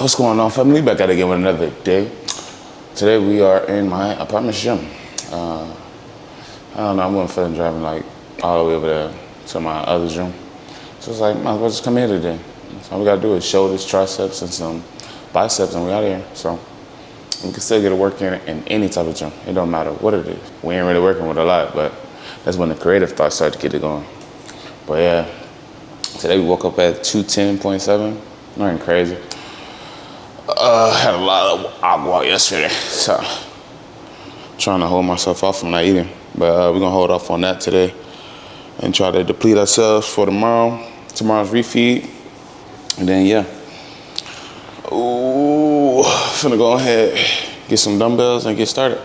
What's going on, family? Back at it again with another day. Today we are in my apartment gym. I don't know, I wasn't feeling driving like all the way over there to my other gym. So it's like, might as well just come here today. So all we gotta do is shoulders, triceps, and some biceps, and we out of here. So we can still get a work in any type of gym. It don't matter what it is. We ain't really working with a lot, but that's when the creative thoughts start to get it going. But yeah, today we woke up at 210.7. Nothing crazy. Had a lot of agua yesterday, so trying to hold myself off from not eating. But we're gonna hold off on that today and try to deplete ourselves for tomorrow. Tomorrow's refeed, and then yeah. Ooh, finna go ahead, get some dumbbells and get started.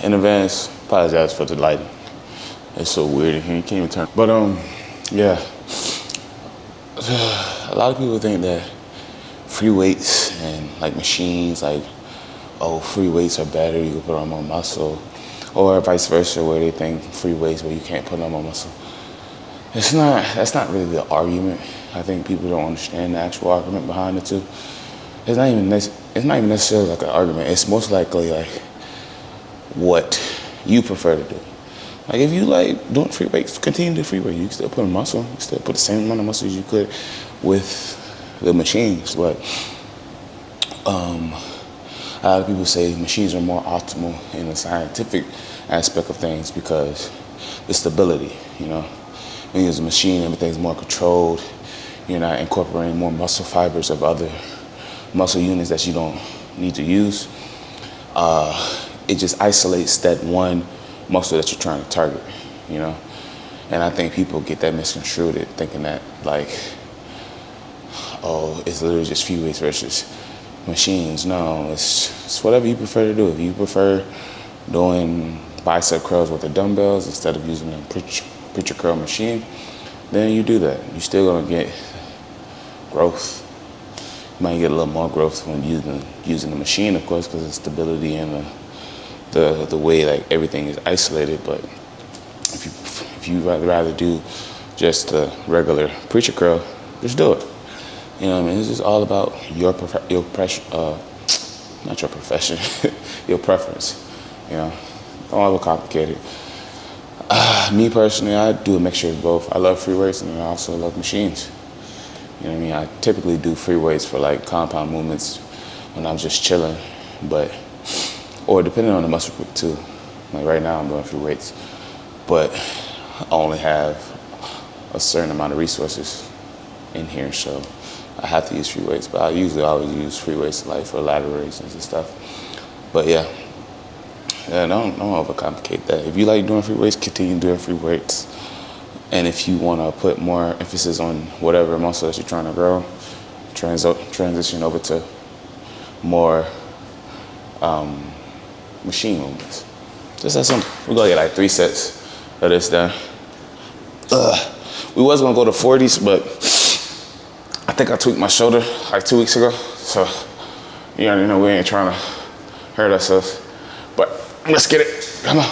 In advance, apologize for the lighting. It's so weird in here, you can't even turn. But yeah, a lot of people think that free weights and like machines, like, oh, free weights are better, you can put on more muscle, or vice versa, where they think free weights where you can't put on more muscle. That's not really the argument. I think people don't understand the actual argument behind it too. It's not even necessarily like an argument. It's most likely like what you prefer to do. Like if you like doing free weights, continue to do free weights. You can still put in muscle. You can still put the same amount of muscle as you could with the machines. But a lot of people say machines are more optimal in the scientific aspect of things because the stability, you know. When you use a machine, everything's more controlled. You're not incorporating more muscle fibers of other muscle units that you don't need to use. It just isolates that one muscle that you're trying to target, you know? And I think people get that misconstrued, thinking that like, oh, it's literally just free weights versus machines. No, it's whatever you prefer to do. If you prefer doing bicep curls with the dumbbells instead of using a preacher curl machine, then you do that. You're still gonna get growth. You might get a little more growth when using the machine, of course, because of stability and the way like everything is isolated. But if you rather do just the regular preacher curl, just do it. You know what I mean? It's just all about your not your profession, your preference. You know, don't overcomplicate it. Me personally, I do a mixture of both. I love free weights and I also love machines. You know what I mean? I typically do free weights for like compound movements when I'm just chilling, or depending on the muscle group too. Like right now I'm doing free weights, but I only have a certain amount of resources in here, so I have to use free weights. But I usually always use free weights like for lateral raises and stuff. But yeah, don't overcomplicate that. If you like doing free weights, continue doing free weights. And if you want to put more emphasis on whatever muscle that you're trying to grow, transition over to more machine movements. Just that simple. We're gonna get like 3 sets of this done. We was gonna go to 40s, but I think I tweaked my shoulder like 2 weeks ago. So you already know we ain't trying to hurt ourselves. But let's get it. Come on.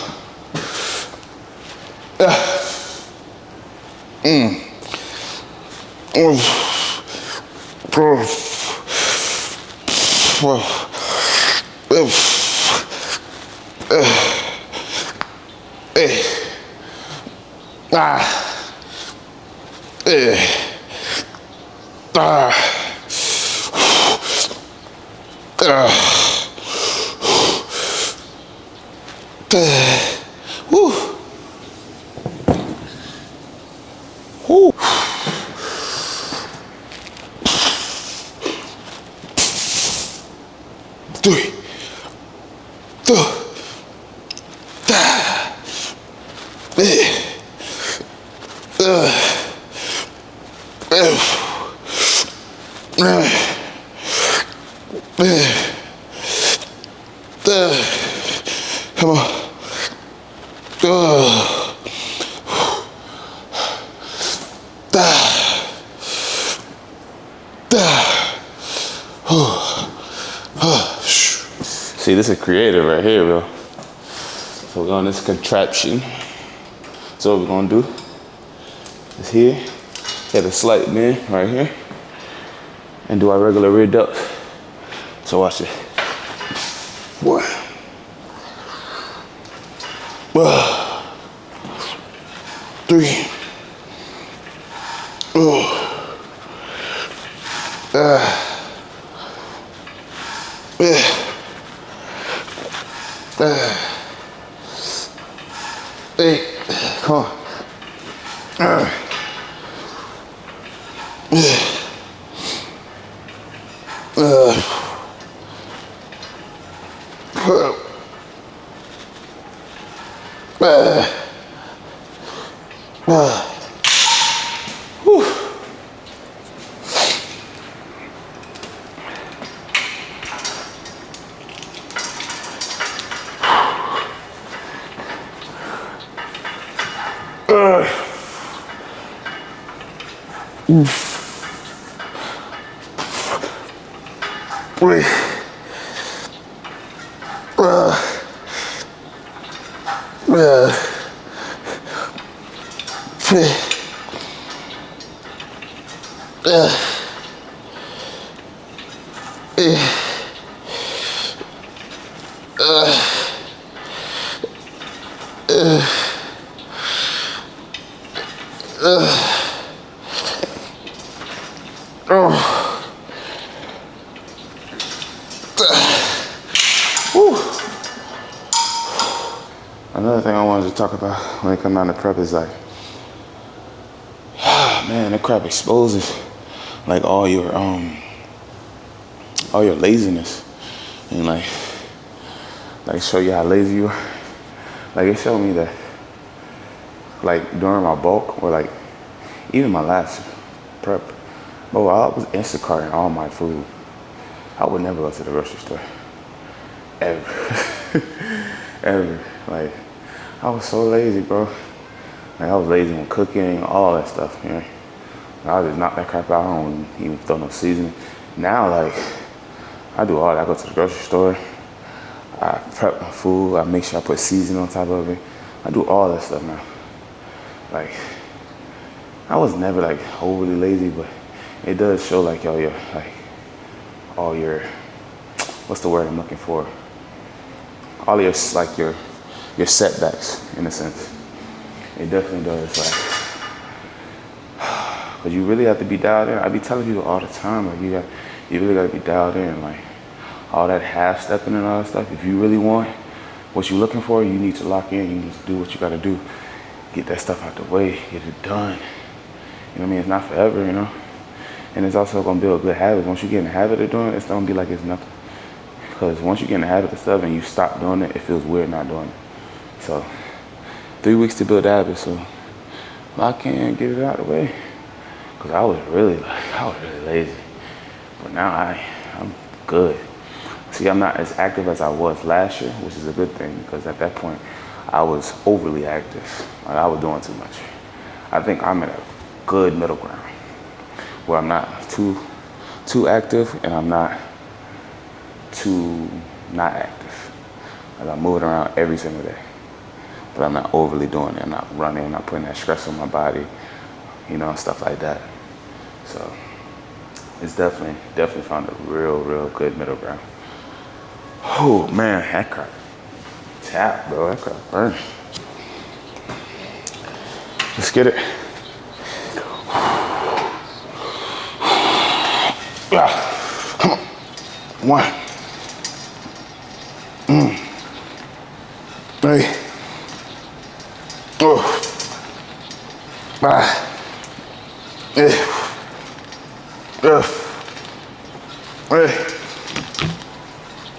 Woo. 3, 2, 1. Come on. See, this is creative right here, bro. So we're going this contraption. So what we're gonna do is here, hit a slight bend right here, and do our regular rear duck. So watch it. 1, 3, 8. Come on. 3. Another thing I wanted to talk about when it comes down to prep is like, man, that crap exposes like all your laziness, and like show you how lazy you are. Like it showed me that like during my bulk or like even my last prep, bro, I was Instacarting all my food. I would never go to the grocery store. Ever. Ever. Like, I was so lazy, bro. Like, I was lazy on cooking, all that stuff, you know. I just knock that crap out. I don't even throw no seasoning. Now, like, I do all that. I go to the grocery store. I prep my food. I make sure I put seasoning on top of it. I do all that stuff now. Like, I was never, like, overly lazy, but it does show, like, all your, what's the word I'm looking for? All your, like, your setbacks, in a sense. It definitely does, like, because you really have to be dialed in. I be telling people all the time, like, you really got to be dialed in, like, all that half-stepping and all that stuff. If you really want what you're looking for, you need to lock in. You need to do what you got to do. Get that stuff out the way. Get it done. You know what I mean? It's not forever, you know? And it's also going to build good habits. Once you get in the habit of doing it, it's going to be like it's nothing. Because once you get in the habit of stuff and you stop doing it, it feels weird not doing it. So, 3 weeks to build a habit, so lock in, get it out of the way. Because I was really lazy. But now I'm good. See, I'm not as active as I was last year, which is a good thing, because at that point, I was overly active. Like, I was doing too much. I think I'm at a good middle ground, where I'm not too active and I'm not too not active. Like, I'm moving around every single day, but I'm not overly doing it. I'm not running, I'm not putting that stress on my body, you know, stuff like that. So it's definitely found a real good middle ground. Oh man, that crap tap, bro. That crap burn. Let's get it. Come on. 1, 3, 4, 5, 6, 7, 8,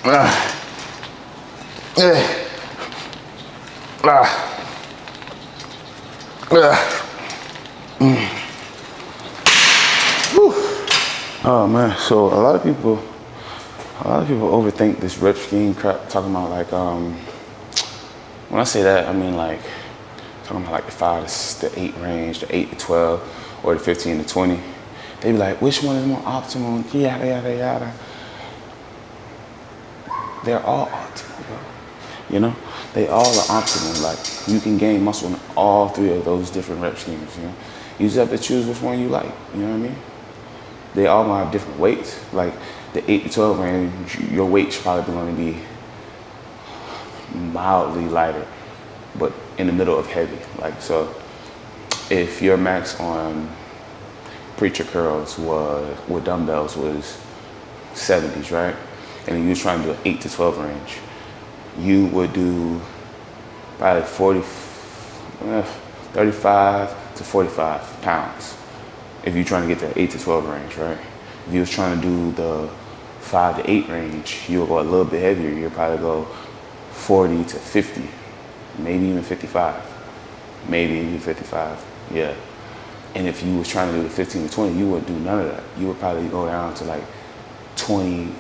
9, 10. Oh man, so a lot of people overthink this rep scheme crap. Talking about like, when I say that, I mean like talking about like the 5 to 8 range, the 8 to 12, or the 15 to 20. They be like, which one is more optimal? Yada yada yada. They're all optimal, bro. You know, they all are optimal. Like you can gain muscle in all 3 of those different rep schemes. You know, you just have to choose which one you like. You know what I mean? They all gonna have different weights. Like the 8 to 12 range, your weight's probably going to be mildly lighter, but in the middle of heavy. Like, so if your max on preacher curls was with dumbbells was 70s, right? And then you was trying to do an 8 to 12 range, you would do probably 35 to 45 pounds if you're trying to get that 8 to 12 range, right? If you was trying to do the 5 to 8 range, you would go a little bit heavier. You'll probably go 40 to 50, maybe even 55, maybe even 55, yeah. And if you was trying to do the 15 to 20, you wouldn't do none of that. You would probably go down to like 20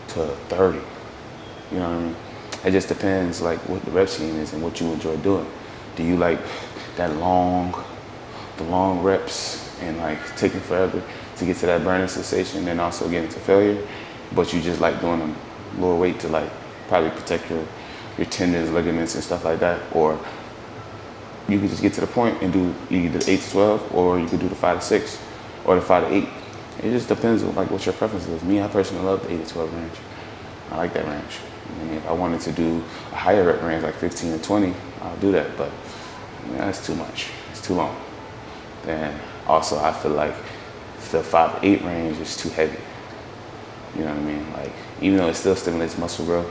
to 30, you know what I mean? It just depends like what the rep scheme is and what you enjoy doing. Do you like that the long reps and like taking forever to get to that burning sensation and also getting to failure, but you just like doing a lower weight to like probably protect your tendons, ligaments and stuff like that? Or you could just get to the point and do either the 8 to 12, or you could do the 5 to 6 or the 5 to 8. It just depends on like what your preference is. Me, I personally love the 8 to 12 range. I like that range. I mean, if I wanted to do a higher rep range like 15 to 20, I'll do that, but that's too much. It's too long. Then also I feel like the 5 to 8 range is too heavy. You know what I mean? Like, even though it still stimulates muscle growth,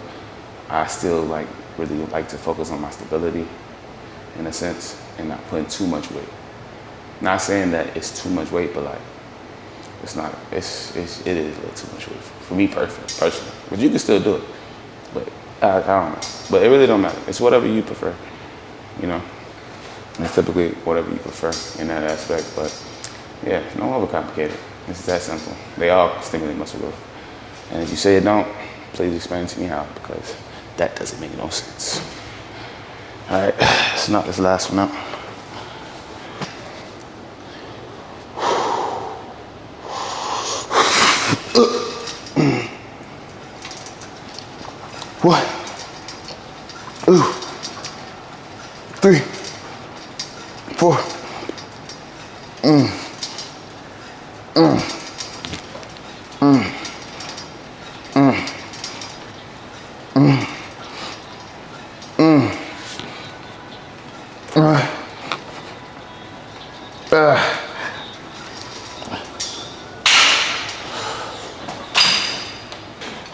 I still like really like to focus on my stability in a sense and not putting too much weight. Not saying that it's too much weight, but like it's not. It is a little too much weight for me personally. But you can still do it. But I don't know. But it really don't matter. It's whatever you prefer. You know, it's typically whatever you prefer in that aspect. But yeah, don't overcomplicate it. It's that simple. They all stimulate muscle growth. And if you say it don't, please explain to me how, because that doesn't make no sense. All right, let's knock this last one out. One, 2, 3, 4.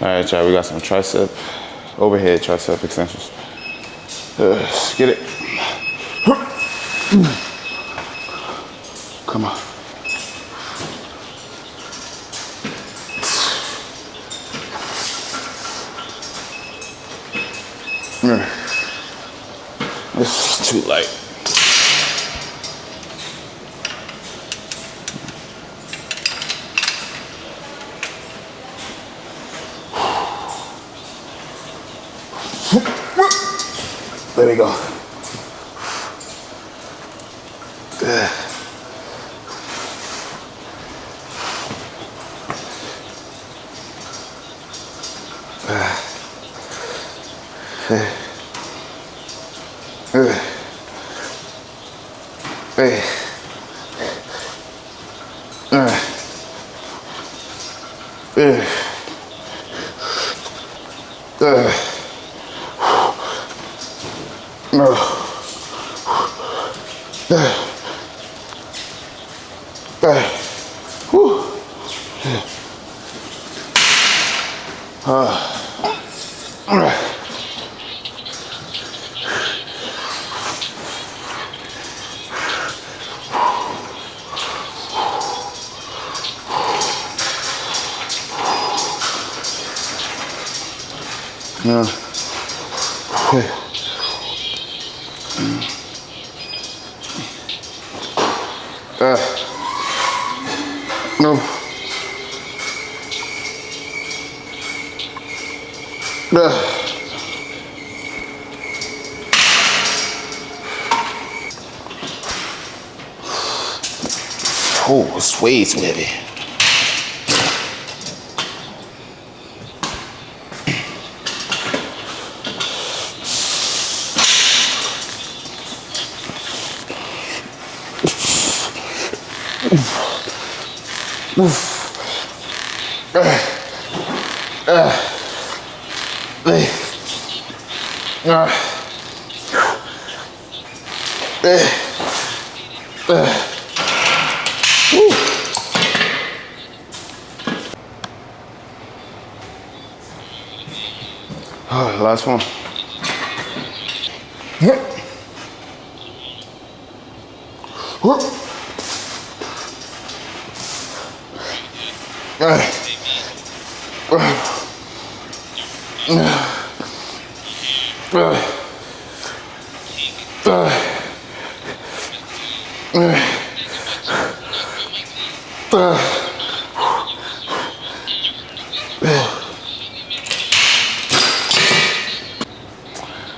All right, y'all, we got some overhead tricep extensions. Let's get it. Come on. This is too light. There we go. No. Oh, this weight's heavy. Last one.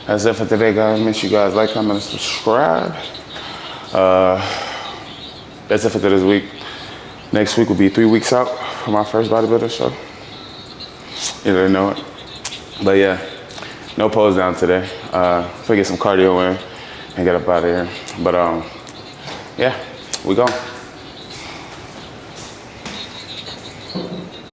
That's it for today, guys. Make sure you guys like, comment, and subscribe. That's it for this week. Next week will be 3 weeks out for my first bodybuilder show. You already know it. But yeah, no pose down today. So get some cardio in and get up out of here. But yeah, we go.